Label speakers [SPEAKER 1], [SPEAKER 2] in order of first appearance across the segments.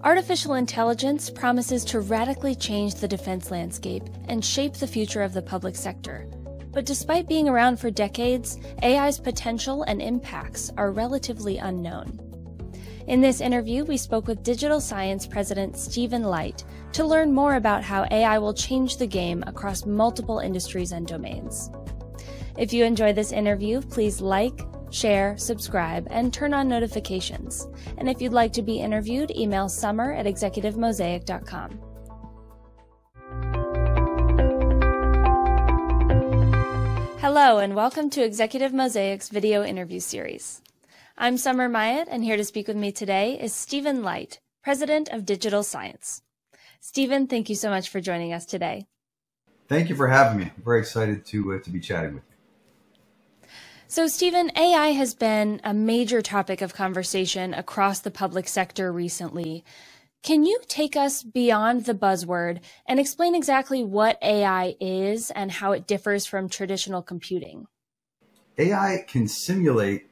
[SPEAKER 1] Artificial intelligence promises to radically change the defense landscape and shape the future of the public sector. But despite being around for decades, AI's potential and impacts are relatively unknown. In this interview, we spoke with Digital Science President Stephen Leicht to learn more about how AI will change the game across multiple industries and domains. If you enjoyed this interview, please like, share, subscribe, and turn on notifications. And if you'd like to be interviewed, email summer@executivemosaic.com. Hello, and welcome to Executive Mosaic's video interview series. I'm Summer Myatt, and here to speak with me today is Stephen Leicht, President of Digital Science. Stephen, thank you so much for joining us today.
[SPEAKER 2] Thank you for having me. I'm very excited to be chatting with you.
[SPEAKER 1] So, Stephen, AI has been a major topic of conversation across the public sector recently. Can you take us beyond the buzzword and explain exactly what AI is and how it differs from traditional computing?
[SPEAKER 2] AI can simulate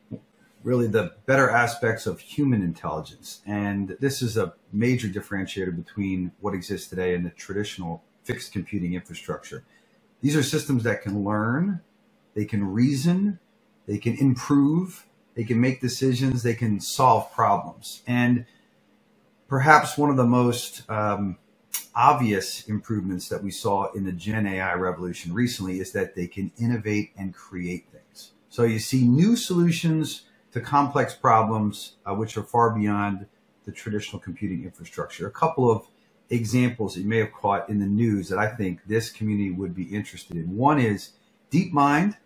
[SPEAKER 2] really the better aspects of human intelligence. And this is a major differentiator between what exists today and the traditional fixed computing infrastructure. These are systems that can learn, they can reason, they can improve, they can make decisions, they can solve problems. And perhaps one of the most obvious improvements that we saw in the Gen AI revolution recently is that they can innovate and create things. So you see new solutions to complex problems, which are far beyond the traditional computing infrastructure. A couple of examples that you may have caught in the news that I think this community would be interested in. One is DeepMind,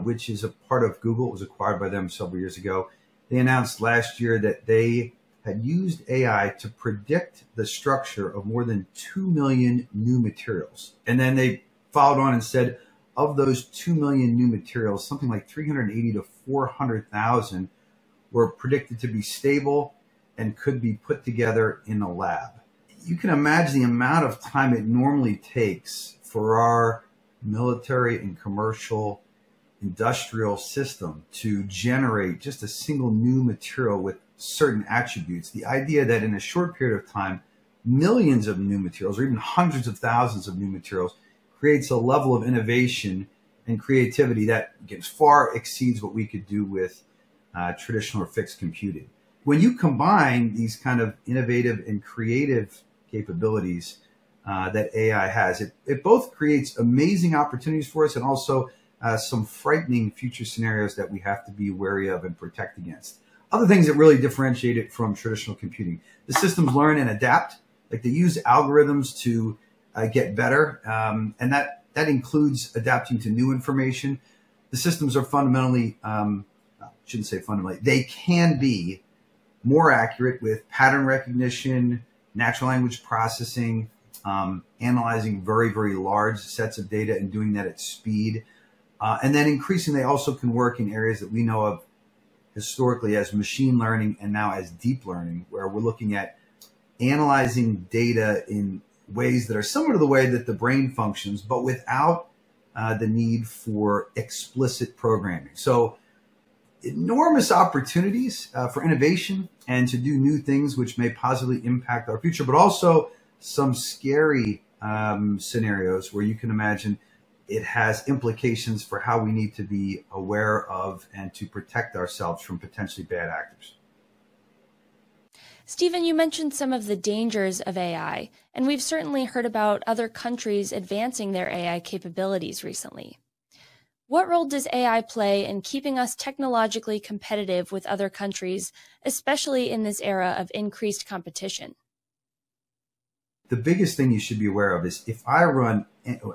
[SPEAKER 2] which is a part of Google. It was acquired by them several years ago. They announced last year that they had used AI to predict the structure of more than 2 million new materials. And then they followed on and said, of those 2 million new materials, something like 380 to 400,000 were predicted to be stable and could be put together in a lab. You can imagine the amount of time it normally takes for our military and commercial industrial system to generate just a single new material with certain attributes. The idea that in a short period of time, millions of new materials or even hundreds of thousands of new materials creates a level of innovation and creativity that far exceeds what we could do with traditional or fixed computing. When you combine these kind of innovative and creative capabilities that AI has, it both creates amazing opportunities for us and also some frightening future scenarios that we have to be wary of and protect against. Other things that really differentiate it from traditional computing. The systems learn and adapt, like they use algorithms to get better, and that includes adapting to new information. The systems are fundamentally, shouldn't say fundamentally, they can be more accurate with pattern recognition, natural language processing, analyzing very, very large sets of data and doing that at speed. And then increasingly, they also can work in areas that we know of historically as machine learning and now as deep learning, where we're looking at analyzing data in ways that are similar to the way that the brain functions, but without the need for explicit programming. So enormous opportunities for innovation and to do new things which may positively impact our future, but also some scary scenarios where you can imagine it has implications for how we need to be aware of and to protect ourselves from potentially bad actors.
[SPEAKER 1] Stephen, you mentioned some of the dangers of AI, and we've certainly heard about other countries advancing their AI capabilities recently. What role does AI play in keeping us technologically competitive with other countries, especially in this era of increased competition?
[SPEAKER 2] The biggest thing you should be aware of is if I run,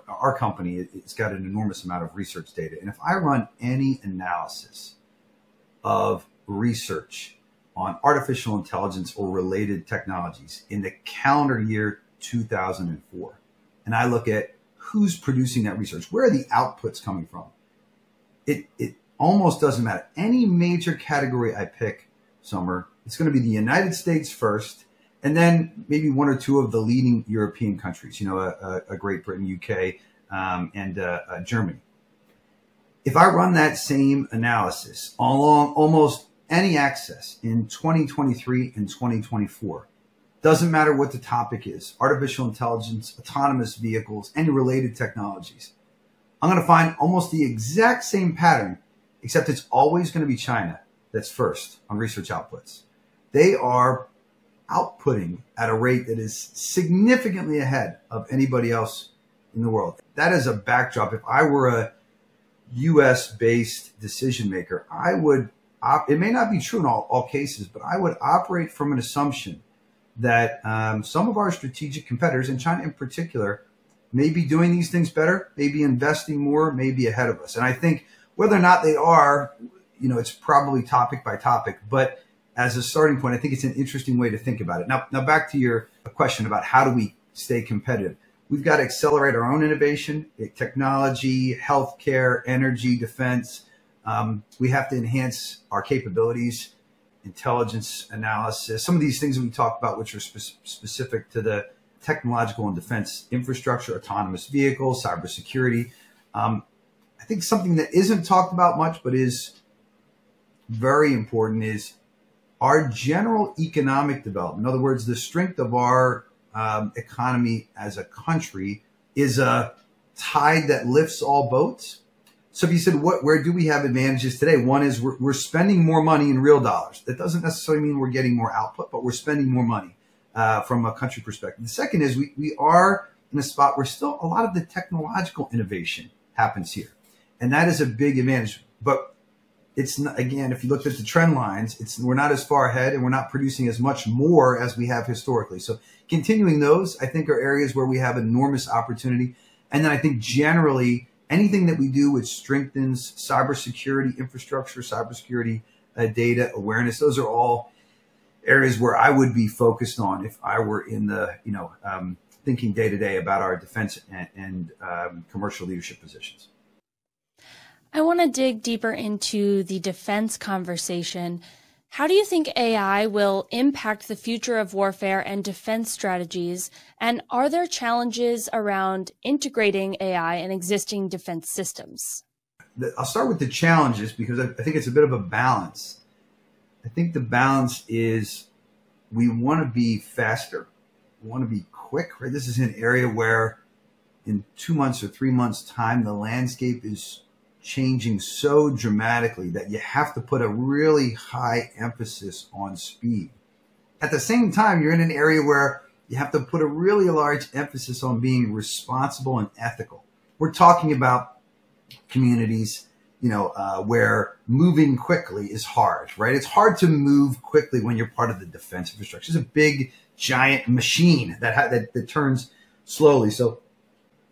[SPEAKER 2] our company, it's got an enormous amount of research data. And if I run any analysis of research on artificial intelligence or related technologies in the calendar year 2004, and I look at who's producing that research, where are the outputs coming from? It almost doesn't matter. Any major category I pick, Summer, it's going to be the United States first, and then maybe one or two of the leading European countries, you know, Great Britain, UK, and Germany. If I run that same analysis along almost any access in 2023 and 2024, Doesn't matter what the topic is, artificial intelligence, autonomous vehicles, any related technologies. I'm going to find almost the exact same pattern, except it's always going to be China that's first on research outputs. They are outputting at a rate that is significantly ahead of anybody else in the world. That is a backdrop. If I were a US-based decision maker, I would, it may not be true in all cases, but I would operate from an assumption that some of our strategic competitors, and China in particular, may be doing these things better, maybe investing more, maybe ahead of us. And I think whether or not they are, it's probably topic by topic, but as a starting point, I think it's an interesting way to think about it. Now back to your question about how do we stay competitive. We've got to accelerate our own innovation, technology, healthcare, energy, defense. We have to enhance our capabilities, intelligence analysis, some of these things that we talked about, which are specific to the technological and defense infrastructure, autonomous vehicles, cybersecurity. I think something that isn't talked about much, but is very important, is our general economic development. In other words, the strength of our economy as a country is a tide that lifts all boats. So if you said, where do we have advantages today? One is we're spending more money in real dollars. That doesn't necessarily mean we're getting more output, but we're spending more money from a country perspective. The second is we are in a spot where still a lot of the technological innovation happens here. And that is a big advantage. But it's not, again, if you looked at the trend lines, we're not as far ahead and we're not producing as much more as we have historically. So continuing those, I think, are areas where we have enormous opportunity. And then I think generally anything that we do which strengthens cybersecurity infrastructure, cybersecurity data awareness, those are all areas where I would be focused on if I were in the, thinking day to day about our defense and commercial leadership positions.
[SPEAKER 1] I want to dig deeper into the defense conversation. How do you think AI will impact the future of warfare and defense strategies? And are there challenges around integrating AI in existing defense systems?
[SPEAKER 2] I'll start with the challenges because I think it's a bit of a balance. I think the balance is we want to be faster. We want to be quick, right? This is an area where in 2 months or 3 months' time, the landscape is changing so dramatically that you have to put a really high emphasis on speed. At the same time, you're in an area where you have to put a really large emphasis on being responsible and ethical. We're talking about communities, where moving quickly is hard, right? It's hard to move quickly when you're part of the defense infrastructure. It's a big, giant machine that turns slowly. So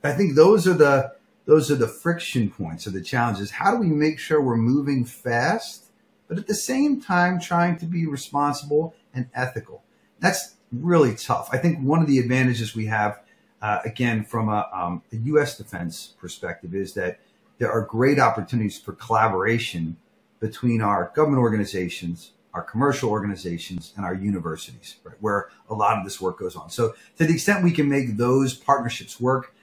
[SPEAKER 2] I think those are the friction points or the challenges. How do we make sure we're moving fast, but at the same time trying to be responsible and ethical? That's really tough. I think one of the advantages we have, again, from a U.S. defense perspective, is that there are great opportunities for collaboration between our government organizations, our commercial organizations, and our universities, right, where a lot of this work goes on. So to the extent we can make those partnerships work,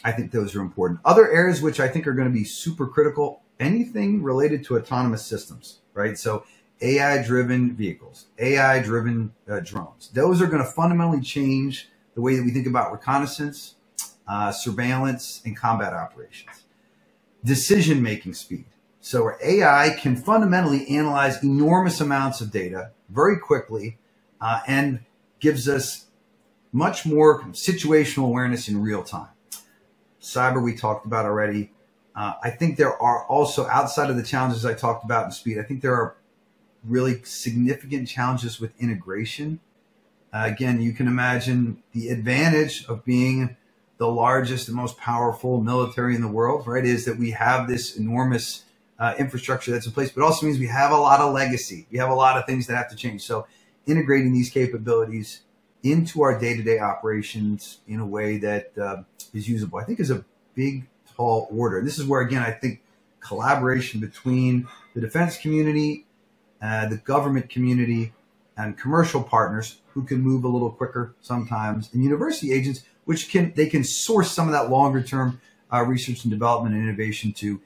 [SPEAKER 2] I think those are important. Other areas which I think are going to be super critical, anything related to autonomous systems, right? So AI-driven vehicles, AI-driven drones. Those are going to fundamentally change the way that we think about reconnaissance, surveillance, and combat operations. Decision-making speed. So where AI can fundamentally analyze enormous amounts of data very quickly and gives us much more situational awareness in real time. Cyber we talked about already. I think there are also, outside of the challenges I talked about in speed, I think there are really significant challenges with integration. Again, you can imagine the advantage of being the largest and most powerful military in the world, right, is that we have this enormous infrastructure that's in place, but also means we have a lot of legacy. We have a lot of things that have to change. So integrating these capabilities into our day-to-day operations in a way that is usable, I think, is a big, tall order. And this is where, again, I think collaboration between the defense community, the government community, and commercial partners who can move a little quicker sometimes, and university agents, which they can source some of that longer-term research and development and innovation to,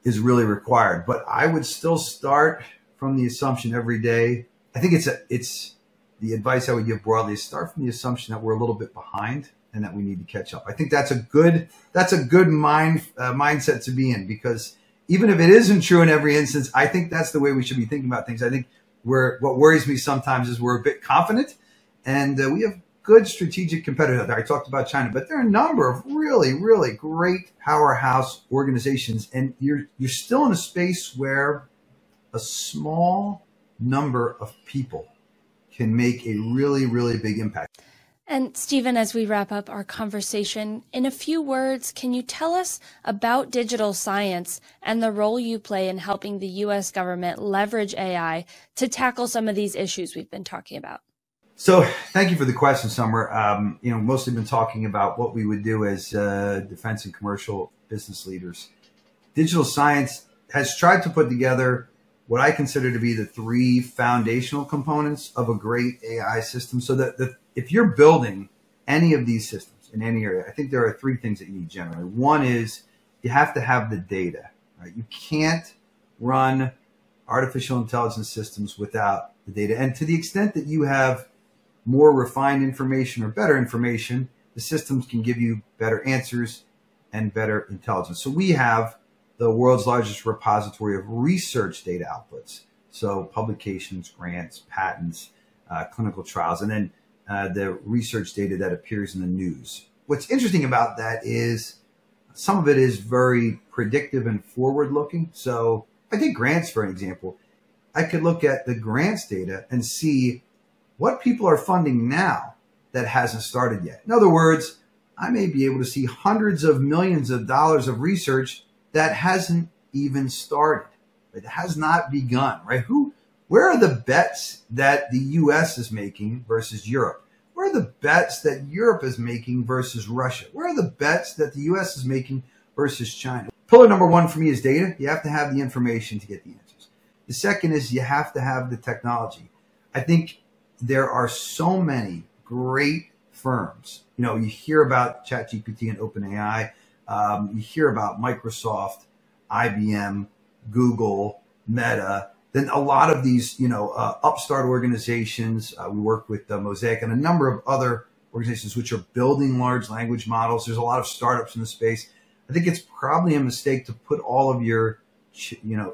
[SPEAKER 2] is really required. But I would still start from the assumption every day. I think it's the advice I would give broadly is start from the assumption that we're a little bit behind and that we need to catch up. I think that's a good mindset to be in, because even if it isn't true in every instance, I think that's the way we should be thinking about things. I think what worries me sometimes is we're a bit confident, and we have good strategic competitors. I talked about China, but there are a number of really, really great powerhouse organizations, and you're still in a space where a small number of people can make a really, really big impact.
[SPEAKER 1] And Stephen, as we wrap up our conversation, in a few words, can you tell us about digital science and the role you play in helping the U.S. government leverage AI to tackle some of these issues we've been talking about?
[SPEAKER 2] So thank you for the question, Summer. Mostly been talking about what we would do as defense and commercial business leaders. Digital science has tried to put together what I consider to be the three foundational components of a great AI system. So that if you're building any of these systems in any area, I think there are three things that you need generally. One is you have to have the data, right? You can't run artificial intelligence systems without the data. And to the extent that you have more refined information or better information, the systems can give you better answers and better intelligence. So we have the world's largest repository of research data outputs. So publications, grants, patents, clinical trials, and then the research data that appears in the news. What's interesting about that is some of it is very predictive and forward-looking. So if I take grants, for an example, I could look at the grants data and see what people are funding now that hasn't started yet. In other words, I may be able to see hundreds of millions of dollars of research that hasn't even started. It has not begun, right? Where are the bets that the US is making versus Europe? Where are the bets that Europe is making versus Russia? Where are the bets that the US is making versus China? Pillar number one for me is data. You have to have the information to get the answers. The second is you have to have the technology. I think there are so many great firms. You hear about ChatGPT and OpenAI. You hear about Microsoft, IBM, Google, Meta. Then a lot of these, upstart organizations. We work with Mosaic and a number of other organizations which are building large language models. There's a lot of startups in the space. I think it's probably a mistake to put all of your,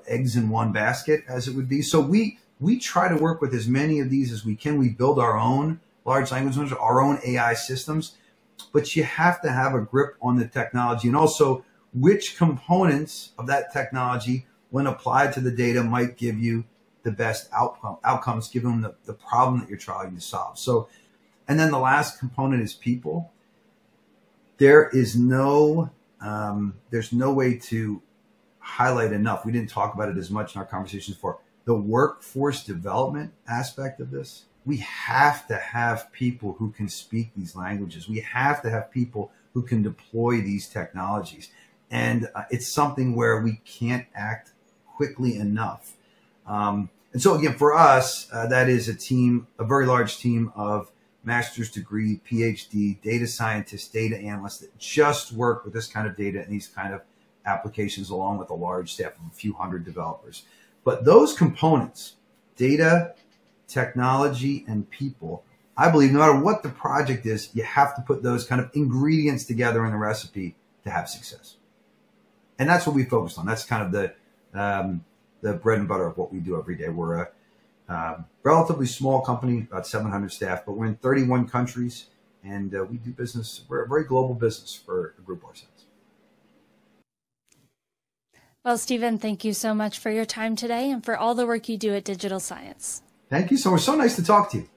[SPEAKER 2] eggs in one basket, as it would be. So we try to work with as many of these as we can. We build our own large language models, our own AI systems, but you have to have a grip on the technology and also which components of that technology, when applied to the data, might give you the best outcomes given the problem that you're trying to solve. So, and then the last component is people. There's no way to highlight enough. We didn't talk about it as much in our conversations before. The workforce development aspect of this. We have to have people who can speak these languages. We have to have people who can deploy these technologies. And it's something where we can't act quickly enough. And so again, for us, that is a very large team of master's degree, PhD, data scientists, data analysts that just work with this kind of data and these kind of applications, along with a large staff of a few hundred developers. But those components, data, technology, and people, I believe no matter what the project is, you have to put those kind of ingredients together in the recipe to have success. And that's what we focused on. That's kind of the bread and butter of what we do every day. We're a relatively small company, about 700 staff, but we're in 31 countries, and we do business. We're a very global business for a group our size.
[SPEAKER 1] Well, Stephen, thank you so much for your time today and for all the work you do at Digital Science.
[SPEAKER 2] Thank you so much. So nice to talk to you.